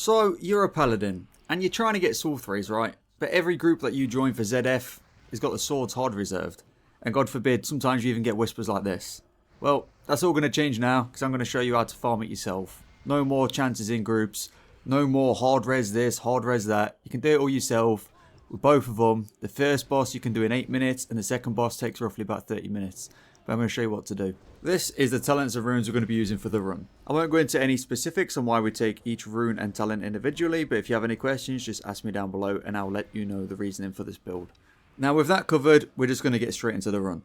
So, you're a Paladin, and you're trying to get Sul'thraze, right? But every group that you join for ZF has got the swords hard reserved. And God forbid, sometimes you even get whispers like this. Well, that's all going to change now, because I'm going to show you how to farm it yourself. No more chances in groups, no more hard res this, hard res that. You can do it all yourself with both of them. The first boss you can do in 8 minutes, and the second boss takes roughly about 30 minutes. But I'm going to show you what to do. This is the talents and runes we're going to be using for the run. I won't go into any specifics on why we take each rune and talent individually, but if you have any questions, just ask me down below and I'll let you know the reasoning for this build. Now with that covered, we're just going to get straight into the run.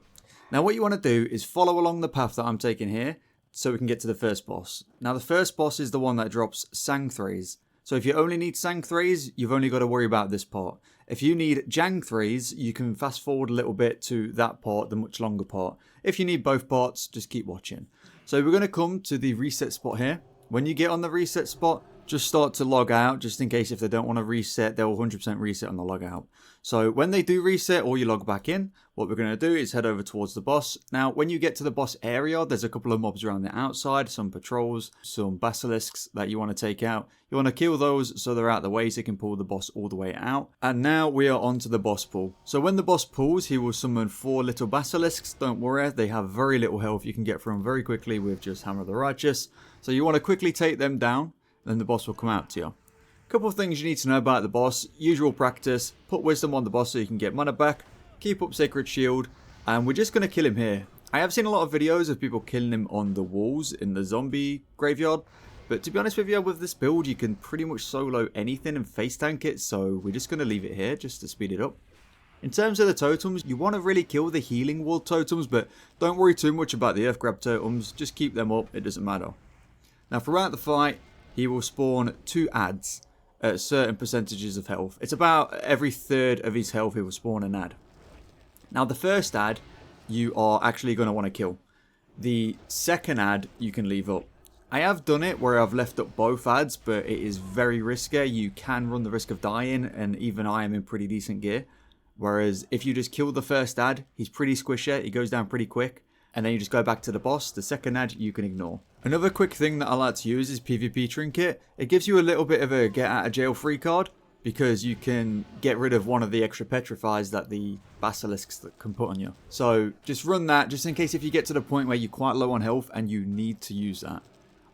Now what you want to do is follow along the path that I'm taking here so we can get to the first boss. Now the first boss is the one that drops Sul'thraze. So if you only need Sul'thraze, you've only got to worry about this part. If you need Sul'thraze, you can fast forward a little bit to that part, the much longer part. If you need both parts, just keep watching. So we're going to come to the reset spot here. When you get on the reset spot, just start to log out, just in case if they don't want to reset, they'll 100% reset on the logout. So when they do reset or you log back in, what we're going to do is head over towards the boss. Now, when you get to the boss area, there's a couple of mobs around the outside, some patrols, some basilisks that you want to take out. You want to kill those so they're out of the way so you can pull the boss all the way out. And now we are on to the boss pull. So when the boss pulls, he will summon 4 little basilisks. Don't worry, they have very little health. You can get through them very quickly with just Hammer of the Righteous. So you want to quickly take them down. Then the boss will come out to you. Couple of things you need to know about the boss. Usual practice, put wisdom on the boss so you can get mana back, keep up sacred shield, and we're just going to kill him here. I have seen a lot of videos of people killing him on the walls in the zombie graveyard, but to be honest with you, with this build you can pretty much solo anything and face tank it, so we're just going to leave it here just to speed it up. In terms of the totems, you want to really kill the healing wall totems, but don't worry too much about the earth grab totems, just keep them up, it doesn't matter. Now throughout the fight, he will spawn 2 adds at certain percentages of health. It's about every third of his health he will spawn an add. Now the first add you are actually going to want to kill. The second add you can leave up. I have done it where I've left up both adds, but it is very risky. You can run the risk of dying, and even I am in pretty decent gear. Whereas if you just kill the first add, he's pretty squishy, he goes down pretty quick. And then you just go back to the boss. The second add you can ignore. Another quick thing that I like to use is PvP Trinket. It gives you a little bit of a get out of jail free card, because you can get rid of one of the extra petrifies that the basilisks that can put on you. So just run that just in case if you get to the point where you're quite low on health and you need to use that.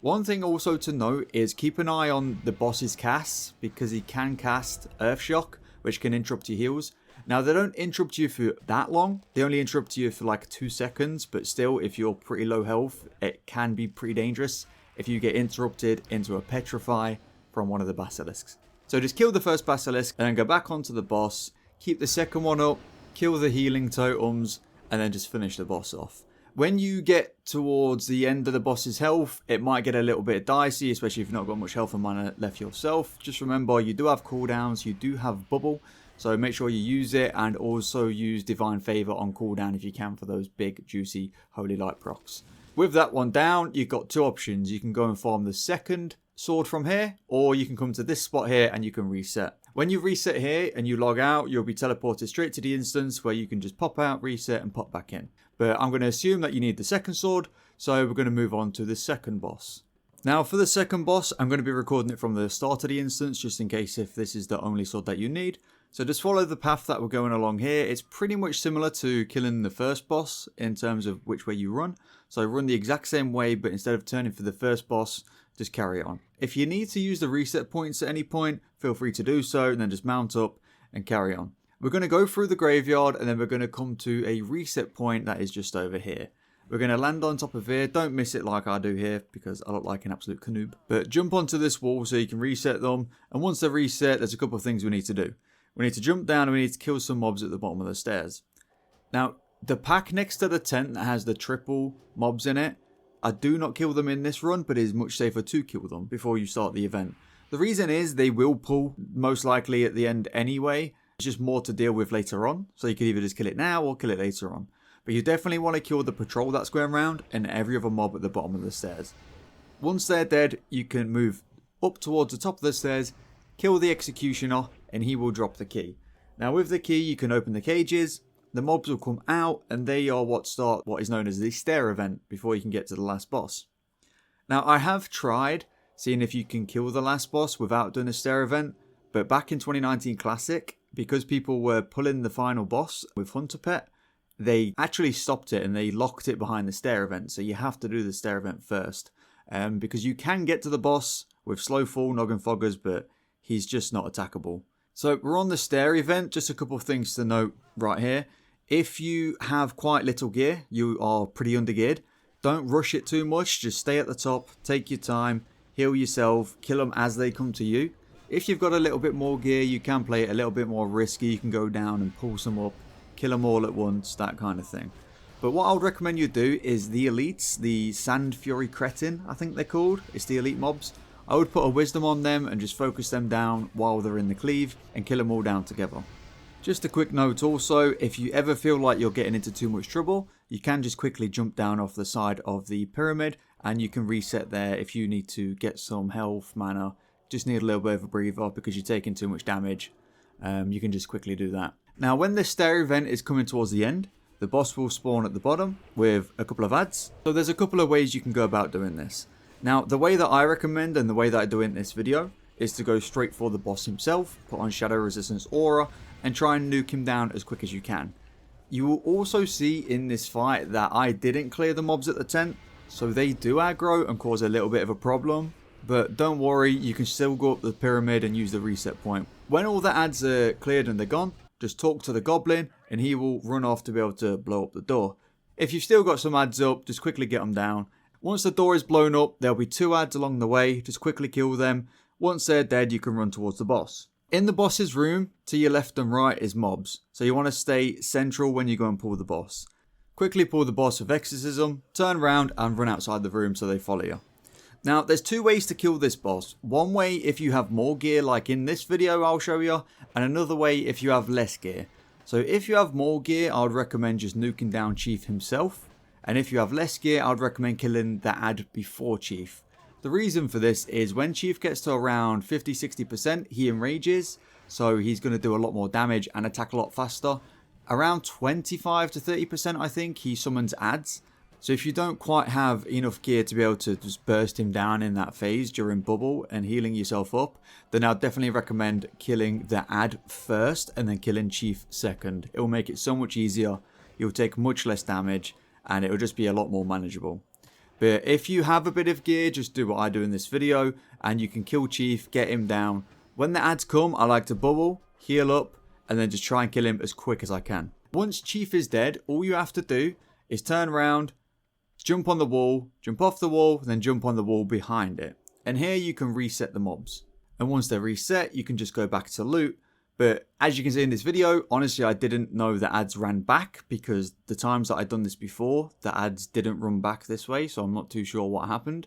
One thing also to note is keep an eye on the boss's casts, because he can cast Earth Shock, which can interrupt your heals. Now, they don't interrupt you for that long. They only interrupt you for like 2 seconds. But still, if you're pretty low health, it can be pretty dangerous if you get interrupted into a petrify from one of the basilisks. So just kill the first basilisk and then go back onto the boss. Keep the second one up. Kill the healing totems. And then just finish the boss off. When you get towards the end of the boss's health, it might get a little bit dicey, especially if you've not got much health and mana left yourself. Just remember, you do have cooldowns. You do have bubble. So make sure you use it, and also use Divine Favor on cooldown if you can for those big, juicy, Holy Light procs. With that one down, you've got 2 options. You can go and farm the second sword from here, or you can come to this spot here and you can reset. When you reset here and you log out, you'll be teleported straight to the instance where you can just pop out, reset, and pop back in. But I'm going to assume that you need the second sword, so we're going to move on to the second boss. Now for the second boss, I'm going to be recording it from the start of the instance, just in case if this is the only sword that you need. So just follow the path that we're going along here. It's pretty much similar to killing the first boss in terms of which way you run. So run the exact same way, but instead of turning for the first boss, just carry on. If you need to use the reset points at any point, feel free to do so, and then just mount up and carry on. We're going to go through the graveyard, and then we're going to come to a reset point that is just over here. We're going to land on top of here. Don't miss it like I do here, because I look like an absolute canoob. But jump onto this wall so you can reset them. And once they're reset, there's a couple of things we need to do. We need to jump down and we need to kill some mobs at the bottom of the stairs. Now, the pack next to the tent that has the triple mobs in it, I do not kill them in this run, but it is much safer to kill them before you start the event. The reason is they will pull most likely at the end anyway. It's just more to deal with later on. So you can either just kill it now or kill it later on. But you definitely want to kill the patrol that's going around and every other mob at the bottom of the stairs. Once they're dead, you can move up towards the top of the stairs, kill the executioner, and he will drop the key. Now with the key, you can open the cages, the mobs will come out, and they are what start what is known as the stair event before you can get to the last boss. Now I have tried seeing if you can kill the last boss without doing a stair event. But back in 2019 Classic, because people were pulling the final boss with Hunter Pet, they actually stopped it and they locked it behind the stair event. So you have to do the stair event first. Because you can get to the boss with slow fall, noggin foggers, but he's just not attackable. So we're on the stair event. Just a couple of things to note right here. If you have quite little gear, you are pretty undergeared. Don't rush it too much. Just stay at the top, take your time, heal yourself, kill them as they come to you. If you've got a little bit more gear, you can play it a little bit more risky. You can go down and pull some up, kill them all at once, that kind of thing. But what I would recommend you do is the elites, the Sand Fury Cretin, I think they're called. It's the elite mobs. I would put a wisdom on them and just focus them down while they're in the cleave and kill them all down together. Just a quick note also, if you ever feel like you're getting into too much trouble, you can just quickly jump down off the side of the pyramid and you can reset there if you need to get some health, mana, just need a little bit of a breather because you're taking too much damage. You can just quickly do that. Now when this stair event is coming towards the end, the boss will spawn at the bottom with a couple of ads. So there's a couple of ways you can go about doing this. Now, the way that I recommend and the way that I do it in this video is to go straight for the boss himself, put on Shadow Resistance Aura, and try and nuke him down as quick as you can. You will also see in this fight that I didn't clear the mobs at the tent, so they do aggro and cause a little bit of a problem. But don't worry, you can still go up the pyramid and use the reset point. When all the ads are cleared and they're gone, just talk to the goblin and he will run off to be able to blow up the door. If you've still got some ads up, just quickly get them down. Once the door is blown up, there'll be 2 ads along the way. Just quickly kill them. Once they're dead, you can run towards the boss. In the boss's room, to your left and right is mobs. So you want to stay central when you go and pull the boss. Quickly pull the boss with Exorcism, turn around and run outside the room so they follow you. Now, there's 2 ways to kill this boss. One way if you have more gear like in this video I'll show you. And another way if you have less gear. So if you have more gear, I would recommend just nuking down Chief himself. And if you have less gear, I would recommend killing the ad before Chief. The reason for this is when Chief gets to around 50-60%, he enrages. So he's going to do a lot more damage and attack a lot faster. Around 25-30% I think he summons ads. So if you don't quite have enough gear to be able to just burst him down in that phase during bubble and healing yourself up, then I'll definitely recommend killing the ad first and then killing Chief second. It will make it so much easier. You'll take much less damage and it will just be a lot more manageable. But if you have a bit of gear, just do what I do in this video and you can kill Chief, get him down. When the ads come, I like to bubble, heal up, and then just try and kill him as quick as I can. Once Chief is dead, all you have to do is turn around, jump on the wall, jump off the wall, then jump on the wall behind it. And here you can reset the mobs. And once they're reset, you can just go back to loot. But as you can see in this video, honestly, I didn't know the ads ran back because the times that I'd done this before, the ads didn't run back this way. So I'm not too sure what happened.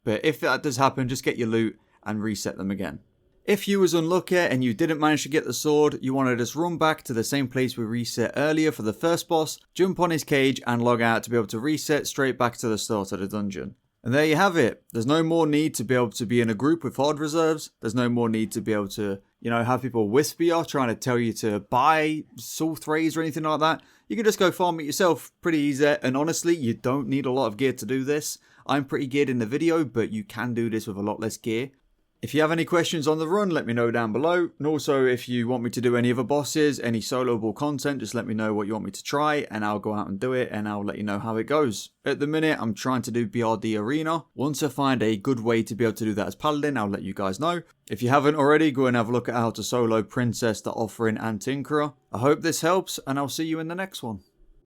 But if that does happen, just get your loot and reset them again. If you was unlucky and you didn't manage to get the sword, you want to just run back to the same place we reset earlier for the first boss, jump on his cage and log out to be able to reset straight back to the start of the dungeon. And there you have it. There's no more need to be able to be in a group with hard reserves. There's no more need to be able to, have people whisper you trying to tell you to buy Sul'thraze or anything like that. You can just go farm it yourself pretty easy. And honestly, you don't need a lot of gear to do this. I'm pretty geared in the video, but you can do this with a lot less gear. If you have any questions on the run, let me know down below. And also, if you want me to do any other bosses, any soloable content, just let me know what you want me to try and I'll go out and do it and I'll let you know how it goes. At the minute, I'm trying to do BRD Arena. Once I find a good way to be able to do that as Paladin, I'll let you guys know. If you haven't already, go and have a look at how to solo Princess, the Offering and Tinkerer. I hope this helps and I'll see you in the next one.